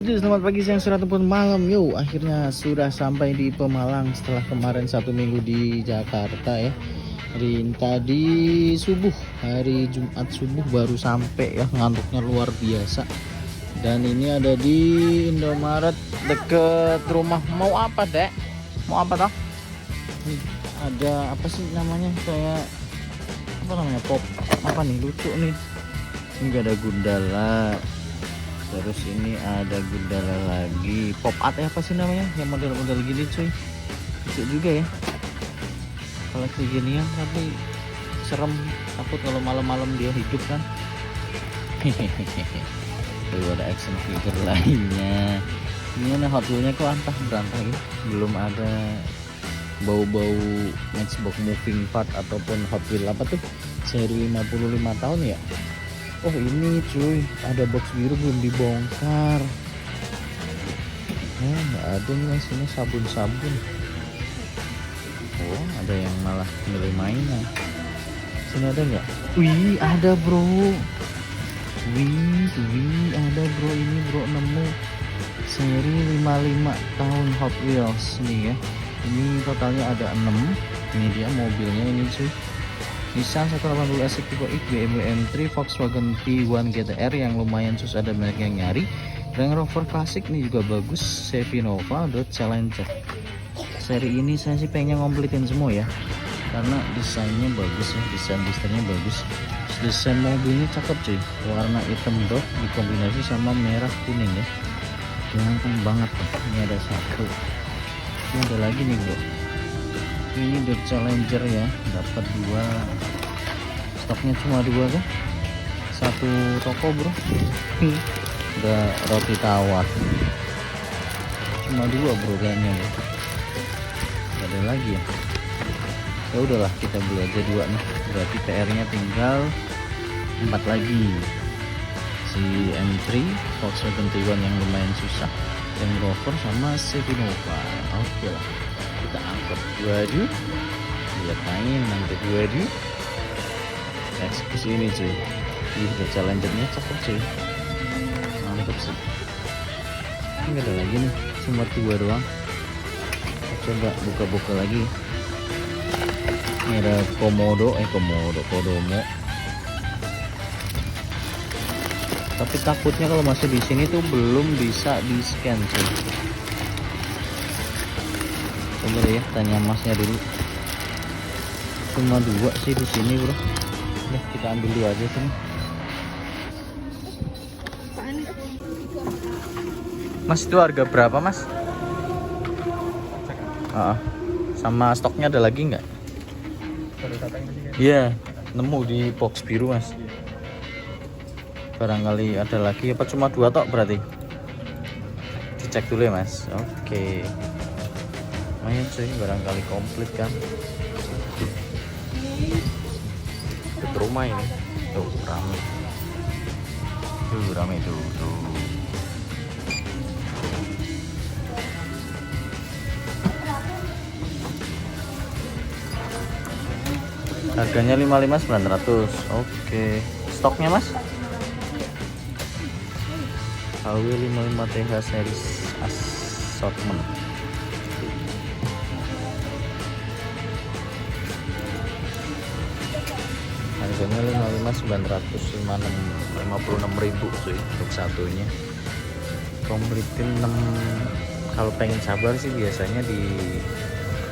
Selamat pagi, siang, sore ataupun malam. Yo, akhirnya sudah sampai di Pemalang setelah kemarin 1 minggu di Jakarta ya. Tadi subuh, hari Jumat subuh baru sampai ya, ngantuknya luar biasa. Dan ini ada di Indomaret deket rumah. Mau apa, Dek? Mau apa toh? Ada apa sih namanya? Kayak apa namanya? Pop. Apa nih? Lucu nih. Ini ada Gundala. Terus ini ada Gundala lagi, pop art ya, apa sih namanya, yang model-model gini cuy, lucu juga ya koleksi ginian, tapi serem, takut kalau malam-malam dia hidup kan. Tuh ada action figure lainnya. Ini ada Hot Wheels-nya kok antah berantah ya, belum ada bau-bau Matchbox moving part ataupun Hot Wheels apa tuh seri 55 tahun ya. Oh ini cuy, ada box biru belum dibongkar. Oh nggak ada nih mas, ini sabun-sabun. Oh ada yang malah milih mainan. Sini ada nggak? Wih ada bro. Wih ada bro, ini bro nemu seri 55 tahun Hot Wheels nih ya. Ini totalnya ada 6. Ini dia mobilnya ini cuy. Nissan 180 S tipe X, BMW M3, Volkswagen T1 GTR yang lumayan susah, ada banyak yang nyari. Range Rover Classic ini juga bagus, Chevy Nova, Dodge Challenger. Seri ini saya sih pengen ngomplitin semua ya, karena desainnya bagus ya, desainnya bagus. Desain mobilnya cakep cuy, warna hitam dot dikombinasi sama merah kuning ya, ganteng banget tuh. Ini ada satu, ini ada lagi nih bro. Ini Dodge Challenger ya, dapat 2, stoknya cuma 2 kan, satu toko bro. Udah roti tawar cuma 2 bro kayaknya ya. Gak ada lagi ya, ya udahlah kita beli aja 2 nih, berarti PR nya tinggal 4 lagi. Si M3, Volkswagen T1 yang lumayan susah, Range Rover sama Chevy Nova. Oke lah, kita angkat 2 lihat main nanti 2 eksekusi ini cuy. Ini udah challengernya cakep cuy, mantap sih. Ini ada lagi nih, cuma 2 doang. Kita coba buka-buka lagi. Ini ada Komodo, Kodomo. Tapi takutnya kalau masih di sini tuh belum bisa di scan cuy. Coba ya tanya masnya dulu. Cuma 2 sih di sini bro. Nih kita ambil 2 aja sini. Mas itu harga berapa mas? Sama stoknya ada lagi nggak? Iya, nemu di box biru mas. Barangkali ada lagi apa cuma 2 tok berarti? Dicek dulu ya mas. Oke. Lumayan cuy, barangkali komplit kan. Ke rumah ini tuh rame tuh. Harganya 55.900. Oke. Stoknya mas? KW 55 TH series assortment. Harganya 55.900, 56.000 cuy untuk satunya. Kompletin 6. Kalau pengen sabar sih biasanya di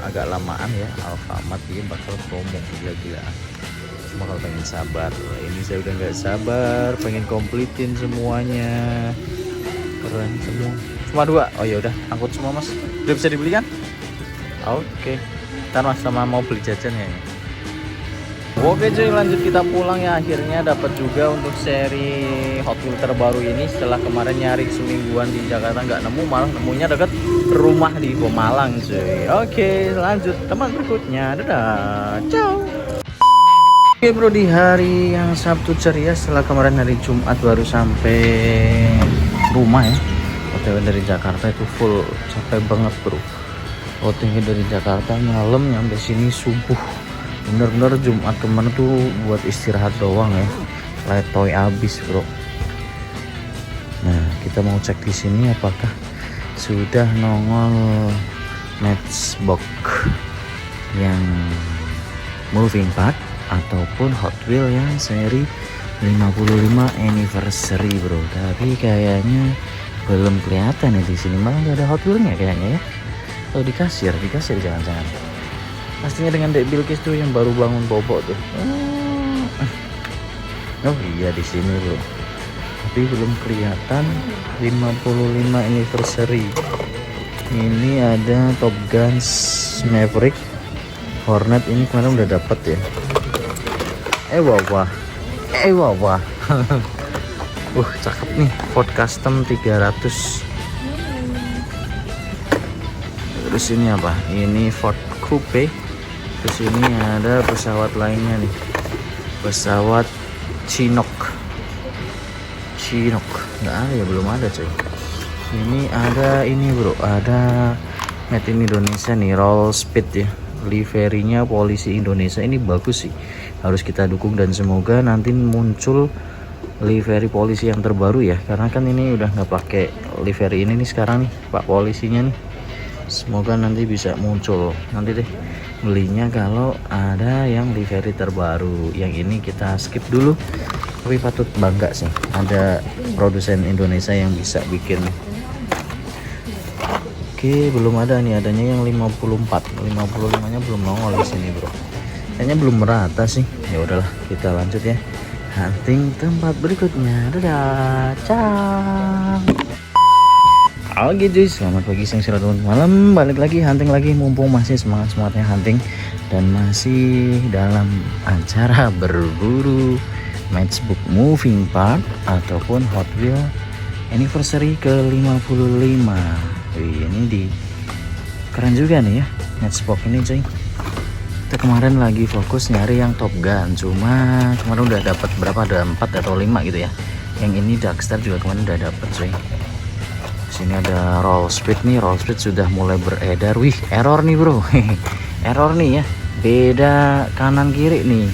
agak lamaan ya, Alfamart dia bakal promo gila-gilaan. Cuma kalau pengen sabar, ini saya udah nggak sabar, pengen kompletin semuanya. Keren semua. Cuma 2. Oh ya udah, angkut semua mas. Udah bisa dibeli kan? Oke. Ntar mas sama mau beli jajan ya. Oke cuy, lanjut kita pulang ya. Akhirnya dapat juga untuk seri Hot Wheels terbaru ini. Setelah kemarin nyari semingguan di Jakarta nggak nemu, malah nemunya dekat rumah di Pemalang cuy. Oke lanjut teman berikutnya. Dadah, ciao. Oke bro, di hari yang Sabtu ceria setelah kemarin hari Jumat baru sampai rumah ya. OTW dari Jakarta itu full, capek banget bro. OTW dari Jakarta malam nyampe sini subuh. Bener-bener Jumat kemarin tuh buat istirahat doang ya, letoy abis bro. Nah kita mau cek di sini apakah sudah nongol Matchbox yang moving part ataupun Hot Wheels yang seri 55 anniversary bro. Tapi kayaknya belum kelihatan ya di sini, malah nggak ada Hot Wheels-nya kayaknya ya. Atau di kasir jangan-jangan. Pastinya dengan Dek Bilkis tuh yang baru bangun bobok tuh. Oh iya di sini bro. Tapi belum kelihatan 55 anniversary. Ini ada Top Gun Maverick Hornet, ini kemarin udah dapet ya. Wah. Cakep nih, Ford Custom 300. Terus ini apa? Ini Ford Coupe. Terus ini ada pesawat lainnya nih. Pesawat Chinook. Nggak ada ya, belum ada coy. Ini ada ini bro, ada Made in Indonesia nih, Roll Speed ya. Liverynya polisi Indonesia, ini bagus sih, harus kita dukung dan semoga nanti muncul livery polisi yang terbaru ya, karena kan ini udah nggak pakai livery ini nih sekarang nih pak polisinya nih. Semoga nanti bisa muncul, nanti deh belinya kalau ada yang livery terbaru. Yang ini kita skip dulu, tapi patut bangga sih ada produsen Indonesia yang bisa bikin. Oke, belum ada nih, adanya yang 55-nya belum nongol di sini bro. Kayaknya belum merata sih. Ya udahlah, kita lanjut ya. Hunting tempat berikutnya. Dadah, ciao. Oke cuy, selamat pagi, siang, sore, malam. Balik lagi hunting lagi, mumpung masih semangatnya hunting dan masih dalam acara berburu Matchbox moving part ataupun Hot Wheels anniversary ke-55. Ini di keren juga nih ya Matchbox ini cuy. Kita kemarin lagi fokus nyari yang Top Gun, cuma kemarin udah dapat berapa, ada 4 atau 5 gitu ya. Yang ini Darkstar juga kemarin udah dapat cuy. Sini ada Roll Speed nih, Roll Speed sudah mulai beredar. Wih, error nih bro. Error nih ya, beda kanan kiri nih.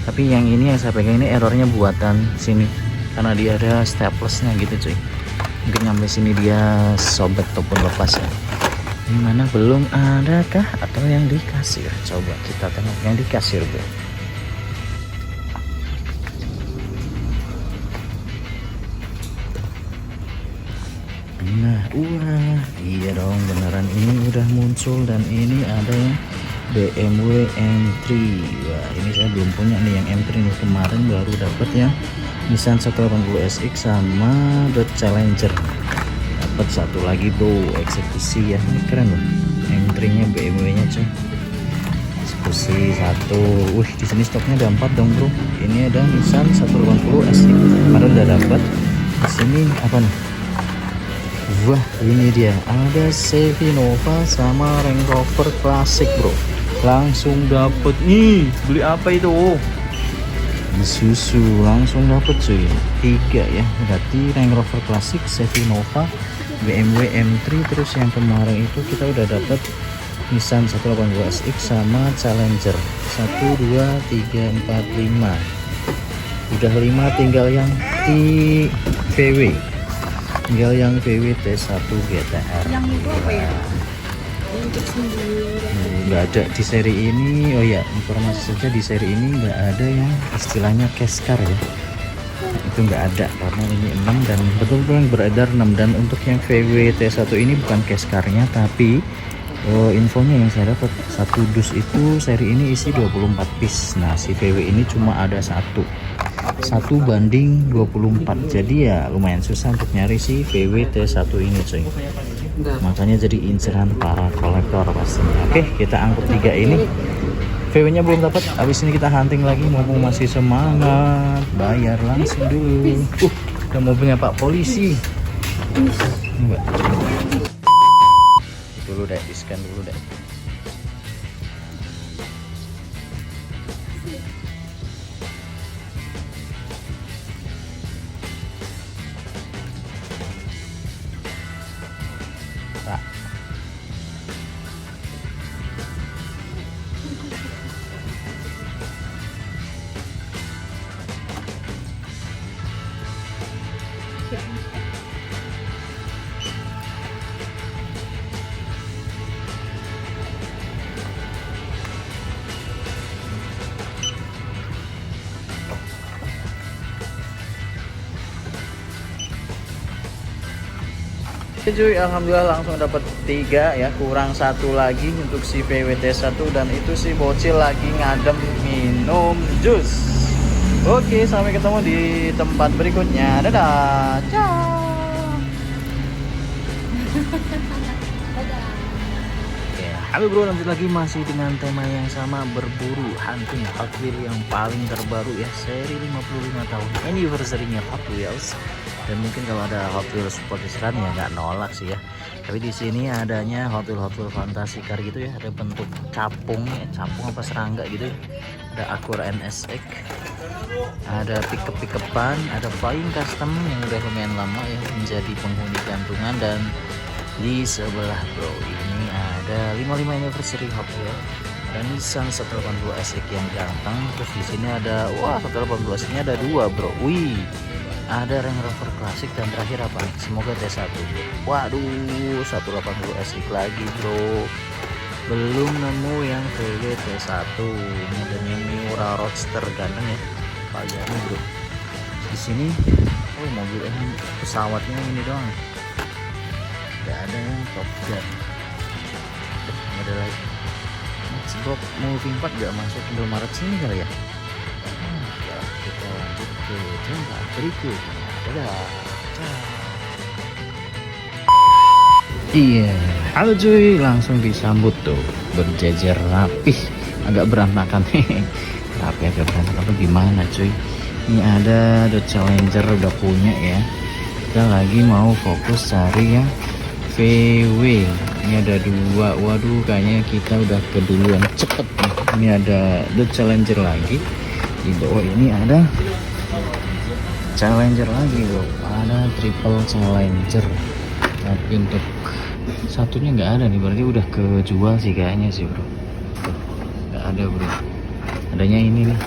Tapi yang ini yang saya pegang ini errornya buatan sini, karena dia ada staplesnya gitu cuy. Mungkin sampai sini dia sobek ataupun lepas ya. Gimana, belum ada kah atau yang di kasir? Coba kita tengok yang di kasir bro. Nah, wah, iya dong, beneran ini udah muncul. Dan ini ada yang BMW M3. Wah, ini saya belum punya nih yang M3 nih, kemarin baru dapat yang Nissan 180 SX sama The Challenger. Dapat satu lagi bro, eksekusi ya, ini keren loh. M3 nya BMW nya cuy, eksekusi satu. Wih, di sini stoknya ada 4 dong bro. Ini ada Nissan 180 SX kemarin udah dapat. Di sini apa nih? Wah, ini dia, ada Chevy Nova sama Range Rover Classic bro. Langsung dapet nih. Beli apa itu? Susu langsung dapet cuy, 3 ya. Berarti Range Rover Classic, Chevy Nova, BMW M3. Terus yang kemarin itu kita udah dapet Nissan 180 SX sama Challenger 1, 2, 3, 4, 5. Udah 5, tinggal yang VW. Tinggal yang VW T1 GTR. Yang itu apa ya? Nggak ada di seri ini. Oh ya, informasi saja, di seri ini nggak ada yang istilahnya cash car ya. Itu nggak ada karena ini 6 dan betul-betul yang beredar 6. Dan untuk yang VW T1 ini bukan cash car-nya, tapi infonya yang saya dapat, satu dus itu seri ini isi 24 piece. Nah, si VW ini cuma ada 1 banding 24. Jadi ya lumayan susah untuk nyari si VW T1 ini cuy. Makanya jadi inceran para kolektor pastinya. Oke, kita angkut 3 ini. VW nya belum dapat. Habis ini kita hunting lagi, mumpung masih semangat. Bayar langsung dulu. Udah mobilnya Pak Polisi. Enggak. Dulu deh, di scan dulu deh. Oke cuy, alhamdulillah langsung dapat 3 ya, kurang 1 lagi untuk si VWT1 dan itu si bocil lagi ngadem minum jus. Oke, sampai ketemu di tempat berikutnya. Dadah. Ciao. Oke, halo bro, lanjut lagi masih dengan tema yang sama, berburu hunting Hot Wheels yang paling terbaru ya, seri 55 tahun anniversary-nya Hot Wheels. Dan mungkin kalau ada Hot Wheels Sportsteran ya nggak nolak sih ya. Tapi di sini adanya Hot Wheels Fantasy Car gitu ya, ada bentuk capung ya, capung apa serangga gitu ya. Ada Acura NSX, ada pickup-pickupan, ada Flying Custom yang udah lumayan lama ya menjadi penghuni gantungan. Dan di sebelah bro ini ada 55 anniversary Hot Wheels dan Nissan 180 SX yang ganteng. Terus di sini ada 180 SX nya ada 2 bro. Wih, ada Range Rover Classic dan terakhir apa nih? Semoga T1. Waduh, 180 SX lagi bro. Belum nemu yang VW T1. Ini adanya Miura Roadster ganteng ya. Pajari bro. Di sini mobil ini pesawatnya ini doang. Gak ada yang Top Gun. Gak ada lagi. Matchbox Moving Part gak masuk Indomaret sini kali ya. Kita lanjut ke tempat berikutnya. Dadah. Iya, halo cuy, langsung disambut tuh, berjejer rapih, agak berantakan nih. Tapi agak berantakan apa gimana cuy? Ini ada The Challenger udah punya ya. Kita lagi mau fokus cari yang VW. Ini ada 2. Waduh, kayaknya kita udah keduluan, cepet nih. Ini ada The Challenger lagi. Di bawah ini ada Challenger lagi bro, ada Triple Challenger. Tapi untuk satunya nggak ada nih, berarti udah kejual sih kayaknya sih bro. Nggak ada bro, adanya ini nih.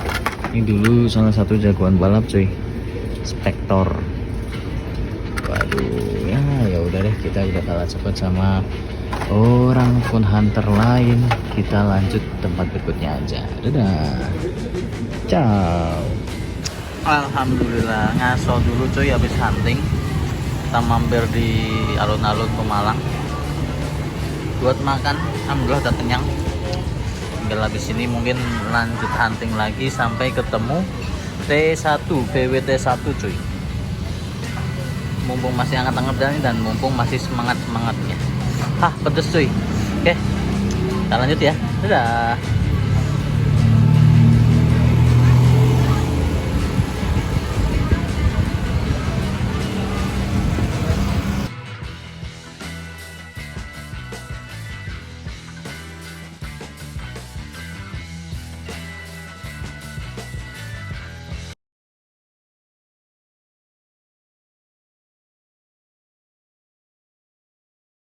Ini dulu salah satu jagoan balap cuy, Spector. Waduh, ya udah deh, kita udah kalah cepat sama orang pun hunter lain. Kita lanjut tempat berikutnya aja. Dadah. Ciao. Alhamdulillah ngaso dulu cuy habis hunting. Kita mampir di alun-alun Pemalang buat makan. Alhamdulillah udah kenyang. Tinggal habis ini mungkin lanjut hunting lagi sampai ketemu T1, VW T1 cuy. Mumpung masih hangat-hangat dan mumpung masih semangat-semangatnya. Hah, pedes cuy. Oke, kita lanjut ya. Dadah.